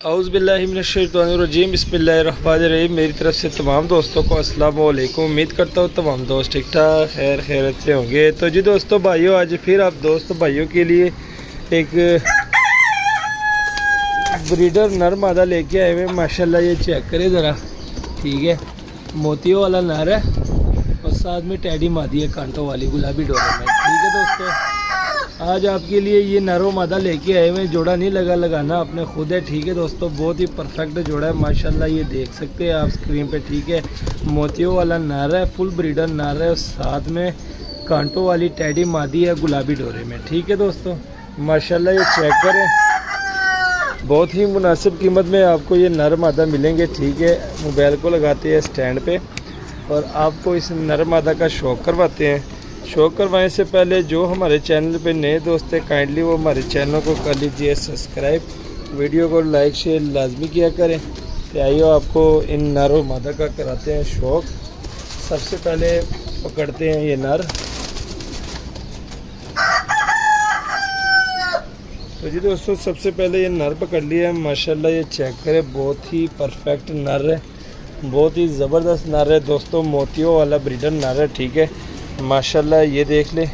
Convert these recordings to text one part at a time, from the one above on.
औज़ुबिल्लाहिमिनश्शैतानिर्रजीम बिस्मिल्लाहिर्रहमानिर्रहीम। मेरी तरफ से तमाम दोस्तों को अस्सलाम वालेकुम। उम्मीद करता हूँ तमाम दोस्त ठीक ठाक खैरियत से होंगे। तो जी दोस्तों भाइयों, आज फिर आप दोस्त भाइयों के लिए एक ब्रीडर नर मादा लेके आए हुए। माशाल्लाह ये चेक करें ज़रा, ठीक है, मोतियों वाला नर है और साथ में टैडी मादी है कांटों वाली गुलाबी डोरे में। ठीक है दोस्तों, आज आपके लिए ये नरो मादा लेके आए हुए। जोड़ा नहीं लगाना आपने खुद है। ठीक है दोस्तों, बहुत ही परफेक्ट जोड़ा है माशाल्लाह। ये देख सकते हैं आप स्क्रीन पे। ठीक है, मोतियों वाला नर है, फुल ब्रीडर नर है और साथ में कांटों वाली टैडी मादी है गुलाबी डोरे में। ठीक है दोस्तों, माशाल्लाह ये चेक करें, बहुत ही मुनासिब कीमत में आपको ये नर मादा मिलेंगे। ठीक है, मोबाइल को लगाते हैं स्टैंड पे और आपको इस नर मादा का शौक़ करवाते हैं। शौक़ करवाने से पहले जो हमारे चैनल पे नए दोस्त हैं, काइंडली वो हमारे चैनल को कर लीजिए सब्सक्राइब, वीडियो को लाइक शेयर लाजमी किया करें। तो आइए आपको इन नर मादा का कराते हैं शौक़। सबसे पहले पकड़ते हैं ये नर। तो जी दोस्तों, सबसे पहले ये नर पकड़ लिया है। माशाल्लाह ये चेक करें, बहुत ही परफेक्ट नर है, बहुत ही ज़बरदस्त नर है दोस्तों, मोतियों वाला ब्रीडर नर है। ठीक है माशाल्लाह, ये देख ले।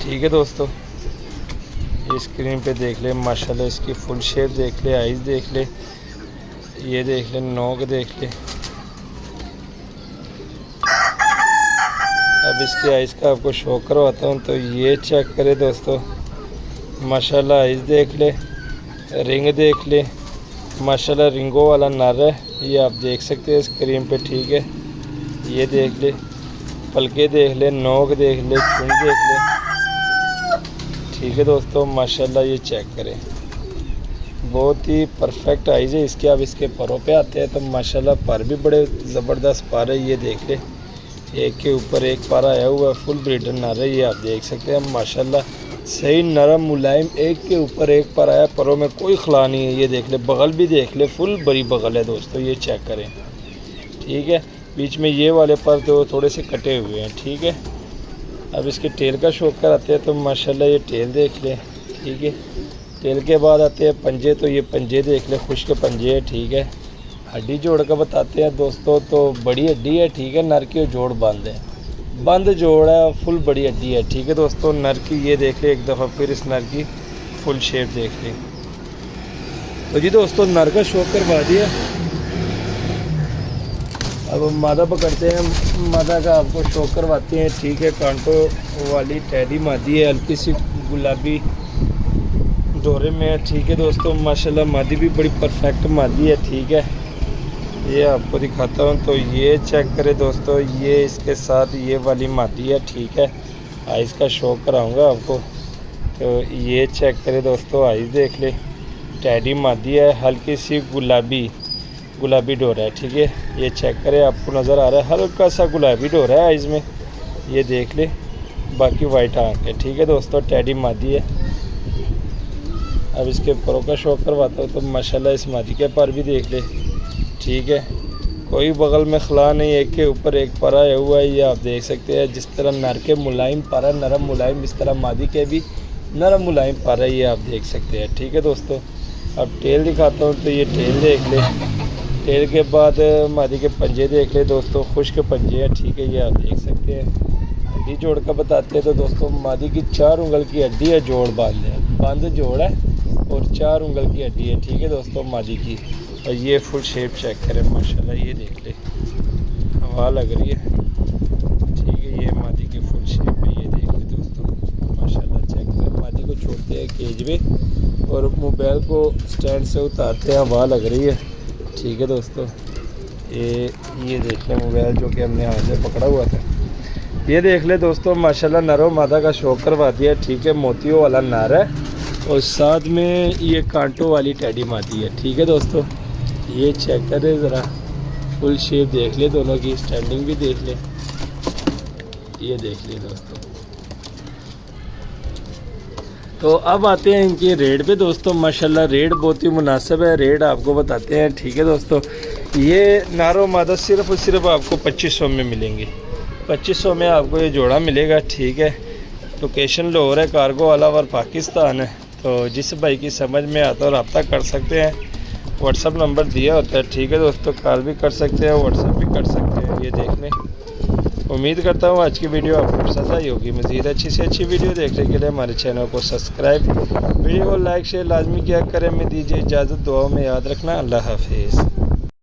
ठीक है दोस्तों, ये स्क्रीन पे देख ले माशाल्लाह, इसकी फुल शेप देख ले, आइज़ देख ले, ये देख ले, नोक देख ले। अब इसके आइज़ का आपको शो करवाता हूँ। तो ये चेक करे दोस्तों, माशाल्लाह आइज़ देख ले, रिंग देख ले, माशाल्लाह रिंगों वाला नर है, ये आप देख सकते हैं स्क्रीन पे। ठीक है, ये देख ले, पलके देख ले, नोक देख ले, चुन देख ले। ठीक है दोस्तों, माशाल्लाह ये चेक करें, बहुत ही परफेक्ट आइज़ है इसके। अब इसके परों पे आते हैं तो माशाल्लाह पर भी बड़े ज़बरदस्त पर है। ये देख ले, एक के ऊपर एक पर आया हुआ है, फुल ब्रीडर नर है, ये आप देख सकते हैं माशाल्लाह। सही नरम मुलायम, एक के ऊपर एक पर आया, परों में कोई खला नहीं है। ये देख ले, बगल भी देख ले, फुल बड़ी बगल है दोस्तों, ये चेक करें। ठीक है, बीच में ये वाले पर तो थोड़े से कटे हुए हैं। ठीक है, अब इसके टेल का शौक़ कराते हैं। तो माशाल्लाह ये टेल देख ले। ठीक है, टेल के बाद आते हैं पंजे। तो ये पंजे देख ले, खुश्क पंजे है। ठीक है, हड्डी जोड़ का बताते हैं दोस्तों, तो बड़ी हड्डी है। ठीक है, नर की जोड़ बंद जोड़ है, फुल बड़ी हड्डी है। ठीक है दोस्तों, नर की ये देख ले एक दफ़ा, फिर इस नर की फुल शेप देख ले। तो जी दोस्तों, नर का शौक़ करवा दिया। अब हम मादा पकड़ते हैं, मादा का आपको शौक़ करवाते हैं। ठीक है, कांटों वाली टैडी मादी है, हल्की सी गुलाबी डोरे में है। ठीक है दोस्तों, माशाल्लाह मादी भी बड़ी परफेक्ट मादी है। ठीक है, ये आपको दिखाता हूँ। तो ये चेक करें दोस्तों, ये इसके साथ ये वाली मादी है। ठीक है, आइज़ का शौक़ कराऊँगा आपको। तो ये चेक करें दोस्तों, आइज़ देख ले, टैडी मादी है, हल्की सी गुलाबी डोरा है। ठीक है, ये चेक करें, आपको नज़र आ रहा है हल्का सा गुलाबी डोरा है आइज़ में, ये देख ले, बाकी वाइट आँख है। ठीक है दोस्तों, टैडी मादी है। अब इसके परों का शौक़ करवाता हूँ। तो माशाल्लाह इस मादी के पर भी देख ले। ठीक है, कोई बगल में खला नहीं, एक के ऊपर एक पर आया हुआ है, ये आप देख सकते हैं। जिस तरह नर के मुलायम पर है, नरम मुलायम, इस तरह मादी के भी नरम मुलायम पर है, ये आप देख सकते हैं। ठीक है दोस्तों, अब टेल दिखाता हूँ। तो ये टेल देख ले, टेल के बाद मादी के पंजे देख ले दोस्तों, खुश्क पंजे हैं। ठीक है, ये आप देख सकते हैं। हड्डी जोड़ का बताते हैं तो दोस्तों, मादी की 4 उंगल की हड्डी है, जोड़ बंद जोड़ है और 4 उंगल की हड्डी है। ठीक है दोस्तों, मादी की। और ये फुल शेप चेक करें माशाल्लाह, ये देख ले, हवा लग रही है। ठीक है, ये मादी की फुल शेप है, ये देख ले दोस्तों, माशाल्लाह चेक करें। मादी को छोड़ते हैं केज में और मोबाइल को स्टैंड से उतारते हैं, हवा लग रही है। ठीक है दोस्तों, ये देख ले मोबाइल जो कि हमने हाथ से पकड़ा हुआ था, ये देख ले दोस्तों, माशाल्लाह नरो मादा का शौक़ करवा दिया। ठीक है, मोतियों वाला नर है और साथ में ये कांटों वाली टैडी मादी है। ठीक है दोस्तों, ये चेक करें ज़रा, फुल शेप देख ले, दोनों की स्टैंडिंग भी देख ले, ये देख ले दोस्तों। तो अब आते हैं इनके रेट पे दोस्तों। माशाल्लाह रेट बहुत ही मुनासिब है, रेट आपको बताते हैं। ठीक है दोस्तों, ये नारो मादा सिर्फ़ और सिर्फ आपको 2500 में मिलेंगे। 2500 में आपको ये जोड़ा मिलेगा। ठीक है, लोकेशन लाहौर है, कार्गो वाला और पाकिस्तान है। तो जिस भाई की समझ में आता है रब्ता कर सकते हैं। व्हाट्सअप नंबर दिया होता है, ठीक है दोस्तों, कॉल भी कर सकते हैं, व्हाट्सअप भी कर सकते हैं। ये देख लें। उम्मीद करता हूँ आज की वीडियो आपको पसंद आई होगी। मज़ीद अच्छी से अच्छी वीडियो देखने के लिए हमारे चैनल को सब्सक्राइब, वीडियो को लाइक शेयर लाजमी किया करें। मैं दीजिए इजाज़त, दुआओं में याद रखना। अल्लाह हाफिज़।